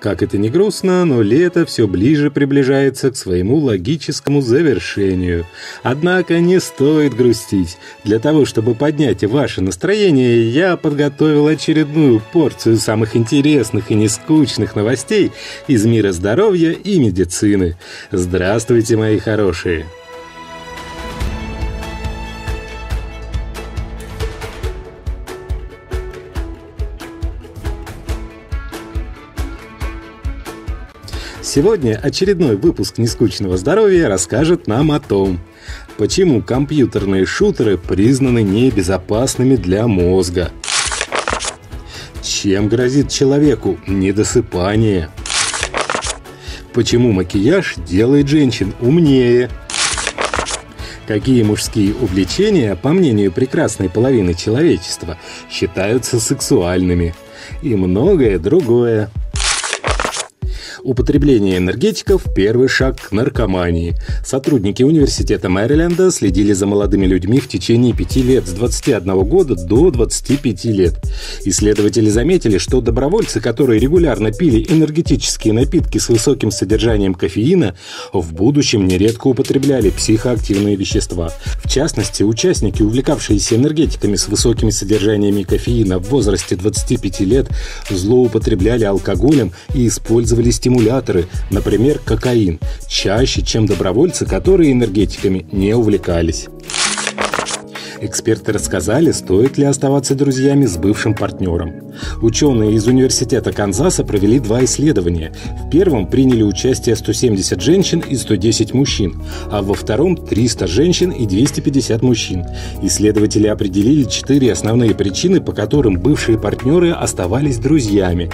Как это ни грустно, но лето все ближе приближается к своему логическому завершению. Однако не стоит грустить. Для того, чтобы поднять ваше настроение, я подготовил очередную порцию самых интересных и нескучных новостей из мира здоровья и медицины. Здравствуйте, мои хорошие! Сегодня очередной выпуск «Нескучного здоровья» расскажет нам о том, почему компьютерные шутеры признаны небезопасными для мозга, чем грозит человеку недосыпание, почему макияж делает женщин умнее, какие мужские увлечения, по мнению прекрасной половины человечества, считаются сексуальными и многое другое. Употребление энергетиков – первый шаг к наркомании. Сотрудники университета Мэриленда следили за молодыми людьми в течение 5 лет, с 21 года до 25 лет. Исследователи заметили, что добровольцы, которые регулярно пили энергетические напитки с высоким содержанием кофеина, в будущем нередко употребляли психоактивные вещества. В частности, участники, увлекавшиеся энергетиками с высокими содержаниями кофеина в возрасте 25 лет, злоупотребляли алкоголем и использовали стимуляторы, например, кокаин, чаще, чем добровольцы, которые энергетиками не увлекались. Эксперты рассказали, стоит ли оставаться друзьями с бывшим партнером. Ученые из университета Канзаса провели 2 исследования. В первом приняли участие 170 женщин и 110 мужчин, а во втором 300 женщин и 250 мужчин. Исследователи определили 4 основные причины, по которым бывшие партнеры оставались друзьями.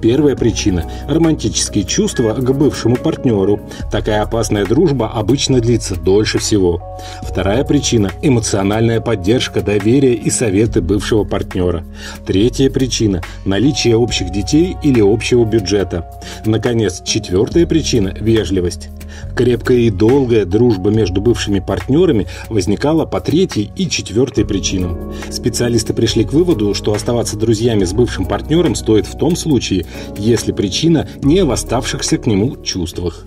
Первая причина – романтические чувства к бывшему партнеру. Такая опасная дружба обычно длится дольше всего. Вторая причина – эмоциональная поддержка, доверие и советы бывшего партнера. Третья причина – наличие общих детей или общего бюджета. Наконец, 4-я причина – вежливость. Крепкая и долгая дружба между бывшими партнерами возникала по 3-й и 4-й причинам. Специалисты пришли к выводу, что оставаться друзьями с бывшим партнером стоит в том случае, если причина не в оставшихся к нему чувствах.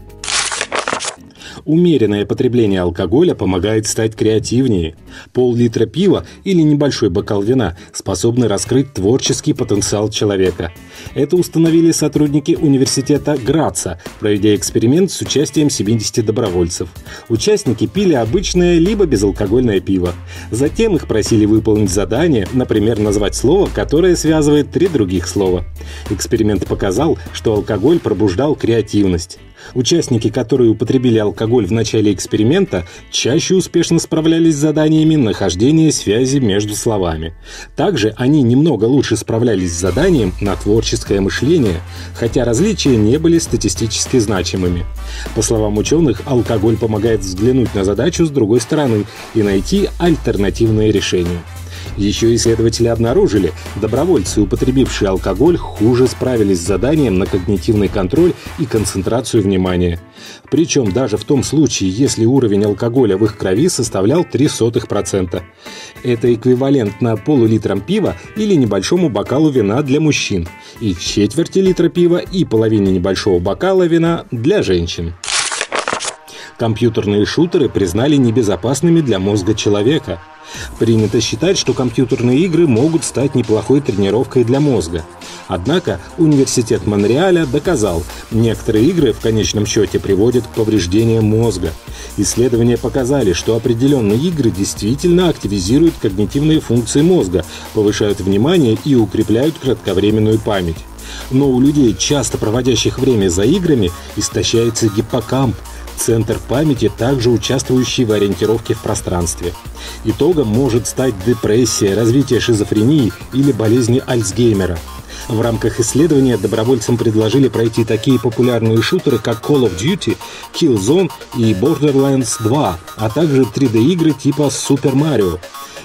Умеренное потребление алкоголя помогает стать креативнее. Пол-литра пива или небольшой бокал вина способны раскрыть творческий потенциал человека. Это установили сотрудники университета Граца, проведя эксперимент с участием 70 добровольцев. Участники пили обычное либо безалкогольное пиво. Затем их просили выполнить задание, например, назвать слово, которое связывает 3 других слова. Эксперимент показал, что алкоголь пробуждал креативность. Участники, которые употребили алкоголь в начале эксперимента, чаще успешно справлялись с заданиями нахождения связи между словами. Также они немного лучше справлялись с заданием на творческое мышление, хотя различия не были статистически значимыми. По словам ученых, алкоголь помогает взглянуть на задачу с другой стороны и найти альтернативные решения. Еще исследователи обнаружили, добровольцы, употребившие алкоголь, хуже справились с заданием на когнитивный контроль и концентрацию внимания. Причем даже в том случае, если уровень алкоголя в их крови составлял 0,03%. Это эквивалентно пол-литрам пива или небольшому бокалу вина для мужчин, и четверти литра пива и половине небольшого бокала вина для женщин. Компьютерные шутеры признали небезопасными для мозга человека. Принято считать, что компьютерные игры могут стать неплохой тренировкой для мозга. Однако университет Монреаля доказал, некоторые игры в конечном счете приводят к повреждениям мозга. Исследования показали, что определенные игры действительно активизируют когнитивные функции мозга, повышают внимание и укрепляют кратковременную память. Но у людей, часто проводящих время за играми, истощается гиппокамп, центр памяти, также участвующий в ориентировке в пространстве. Итогом может стать депрессия, развитие шизофрении или болезни Альцгеймера. В рамках исследования добровольцам предложили пройти такие популярные шутеры, как Call of Duty, Killzone и Borderlands 2, а также 3D-игры типа Super Mario.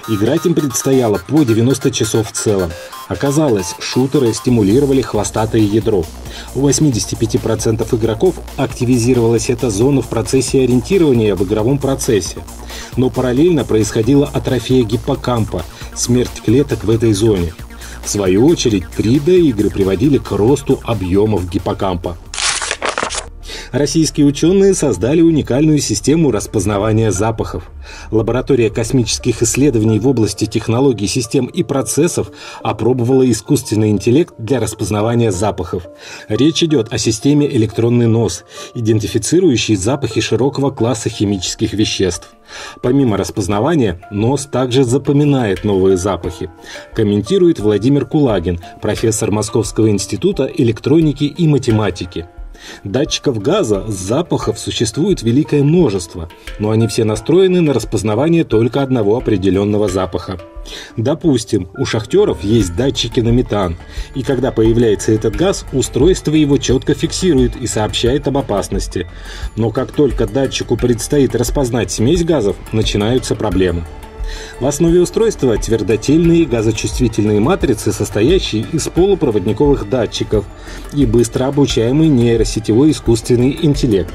Играть им предстояло по 90 часов в целом. Оказалось, шутеры стимулировали хвостатое ядро. У 85% игроков активизировалась эта зона в процессе ориентирования в игровом процессе. Но параллельно происходила атрофия гиппокампа, смерть клеток в этой зоне. В свою очередь, 3D-игры приводили к росту объемов гиппокампа. Российские ученые создали уникальную систему распознавания запахов. Лаборатория космических исследований в области технологий, систем и процессов опробовала искусственный интеллект для распознавания запахов. Речь идет о системе «Электронный нос», идентифицирующей запахи широкого класса химических веществ. Помимо распознавания, нос также запоминает новые запахи, комментирует Владимир Кулагин, профессор Московского института электроники и математики. Датчиков газа, запахов существует великое множество, но они все настроены на распознавание только одного определенного запаха. Допустим, у шахтеров есть датчики на метан, и когда появляется этот газ, устройство его четко фиксирует и сообщает об опасности. Но как только датчику предстоит распознать смесь газов, начинаются проблемы. В основе устройства твердотельные газочувствительные матрицы, состоящие из полупроводниковых датчиков, и быстро обучаемый нейросетевой искусственный интеллект.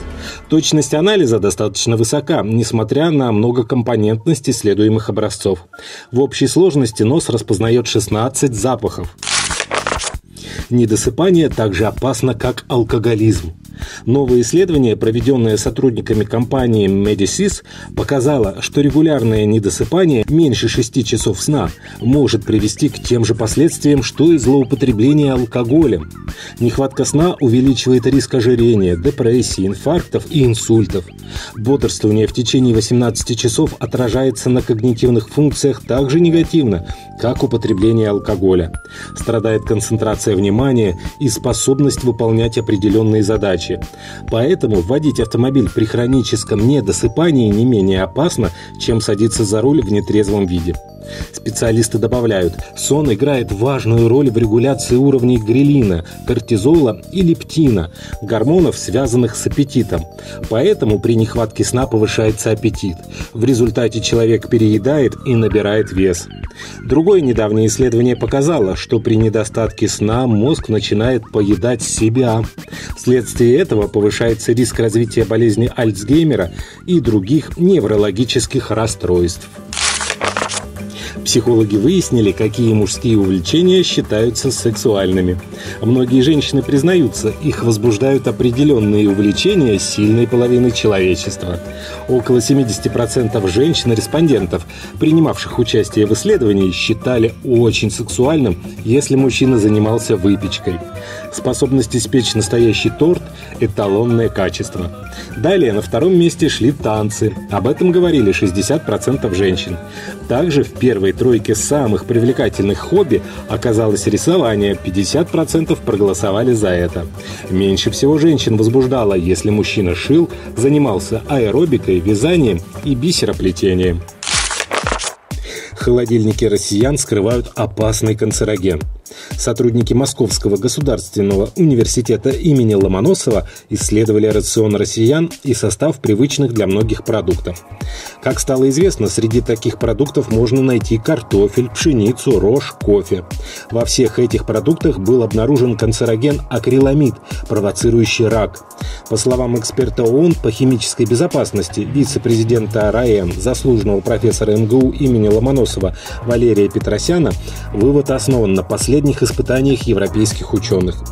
Точность анализа достаточно высока, несмотря на многокомпонентность исследуемых образцов. В общей сложности нос распознает 16 запахов. Недосыпание также опасно, как алкоголизм. Новое исследование, проведенное сотрудниками компании Medisys, показало, что регулярное недосыпание меньше 6 часов сна может привести к тем же последствиям, что и злоупотребление алкоголем. Нехватка сна увеличивает риск ожирения, депрессии, инфарктов и инсультов. Бодрствование в течение 18 часов отражается на когнитивных функциях так же негативно, как употребление алкоголя. Страдает концентрация внимания и способность выполнять определенные задачи. Поэтому водить автомобиль при хроническом недосыпании не менее опасно, чем садиться за руль в нетрезвом виде. Специалисты добавляют, сон играет важную роль в регуляции уровней грелина, кортизола и лептина, гормонов, связанных с аппетитом. Поэтому при нехватке сна повышается аппетит. В результате человек переедает и набирает вес. Другое недавнее исследование показало, что при недостатке сна мозг начинает поедать себя. Вследствие этого повышается риск развития болезни Альцгеймера и других неврологических расстройств. Психологи выяснили, какие мужские увлечения считаются сексуальными. Многие женщины признаются, их возбуждают определенные увлечения сильной половины человечества. Около 70% женщин-респондентов, принимавших участие в исследовании, считали очень сексуальным, если мужчина занимался выпечкой. Способность испечь настоящий торт – эталонное качество. Далее на втором месте шли танцы. Об этом говорили 60% женщин. Также в первой тройке самых привлекательных хобби оказалось рисование. 50% проголосовали за это. Меньше всего женщин возбуждало, если мужчина шил, занимался аэробикой, вязанием и бисероплетением. Холодильники россиян скрывают опасный канцероген. Сотрудники Московского государственного университета имени Ломоносова исследовали рацион россиян и состав привычных для многих продуктов. Как стало известно, среди таких продуктов можно найти картофель, пшеницу, рожь, кофе. Во всех этих продуктах был обнаружен канцероген акриламид, провоцирующий рак. По словам эксперта ООН по химической безопасности, вице-президента РАЭН, заслуженного профессора МГУ имени Ломоносова Валерия Петросяна, вывод основан на последних испытаниях европейских ученых.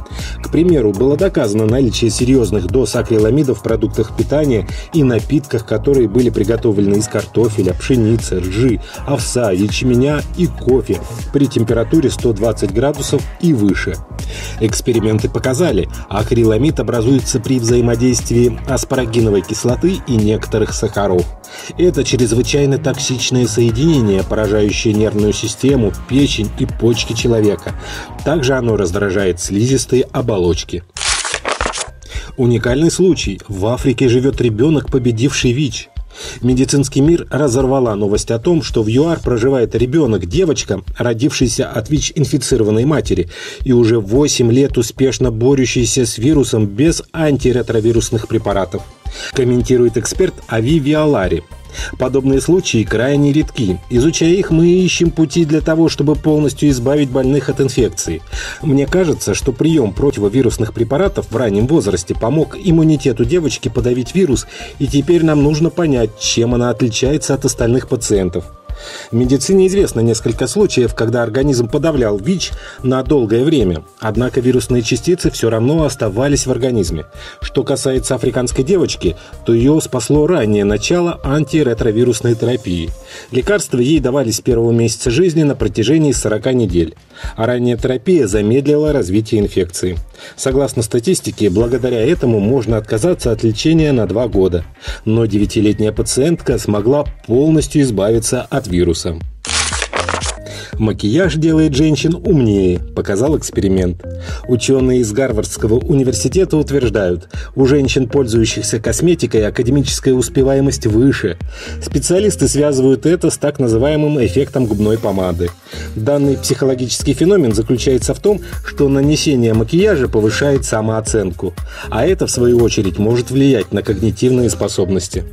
К примеру, было доказано наличие серьезных доз акриламида в продуктах питания и напитках, которые были приготовлены из картофеля, пшеницы, ржи, овса, ячменя и кофе при температуре 120 градусов и выше. Эксперименты показали, акриламид образуется при взаимодействии аспарагиновой кислоты и некоторых сахаров. Это чрезвычайно токсичное соединение, поражающее нервную систему, печень и почки человека. Также оно раздражает слизистые оболочки. Уникальный случай. В Африке живет ребенок, победивший ВИЧ. Медицинский мир разорвала новость о том, что в ЮАР проживает ребенок, девочка, родившаяся от ВИЧ-инфицированной матери и уже 8 лет успешно борющаяся с вирусом без антиретровирусных препаратов, комментирует эксперт Ави Виалари. Подобные случаи крайне редки. Изучая их, мы ищем пути для того, чтобы полностью избавить больных от инфекции. Мне кажется, что прием противовирусных препаратов в раннем возрасте помог иммунитету девочки подавить вирус, и теперь нам нужно понять, чем она отличается от остальных пациентов. В медицине известно несколько случаев, когда организм подавлял ВИЧ на долгое время, однако вирусные частицы все равно оставались в организме. Что касается африканской девочки, то ее спасло раннее начало антиретровирусной терапии. Лекарства ей давались с первого месяца жизни на протяжении 40 недель, а ранняя терапия замедлила развитие инфекции. Согласно статистике, благодаря этому можно отказаться от лечения на 2 года. Но 9-летняя пациентка смогла полностью избавиться от вируса. Макияж делает женщин умнее, показал эксперимент. Ученые из Гарвардского университета утверждают, у женщин, пользующихся косметикой, академическая успеваемость выше. Специалисты связывают это с так называемым эффектом губной помады. Данный психологический феномен заключается в том, что нанесение макияжа повышает самооценку, а это, в свою очередь, может влиять на когнитивные способности.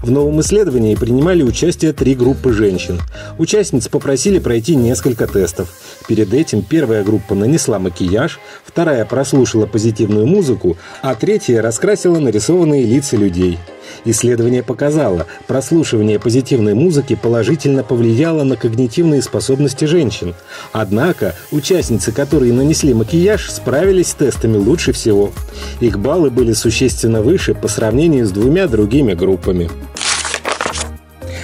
В новом исследовании принимали участие 3 группы женщин. Участниц попросили пройти несколько тестов. Перед этим первая группа нанесла макияж, вторая прослушала позитивную музыку, а третья раскрасила нарисованные лица людей. Исследование показало, прослушивание позитивной музыки положительно повлияло на когнитивные способности женщин. Однако участницы, которые нанесли макияж, справились с тестами лучше всего. Их баллы были существенно выше по сравнению с 2 другими группами.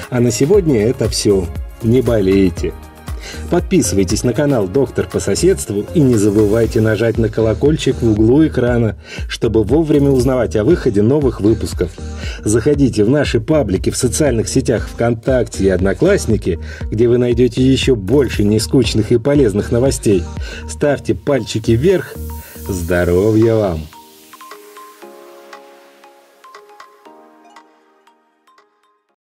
А на сегодня это все. Не болейте. Подписывайтесь на канал «Доктор по соседству» и не забывайте нажать на колокольчик в углу экрана, чтобы вовремя узнавать о выходе новых выпусков. Заходите в наши паблики в социальных сетях ВКонтакте и Одноклассники, где вы найдете еще больше нескучных и полезных новостей. Ставьте пальчики вверх. Здоровья вам!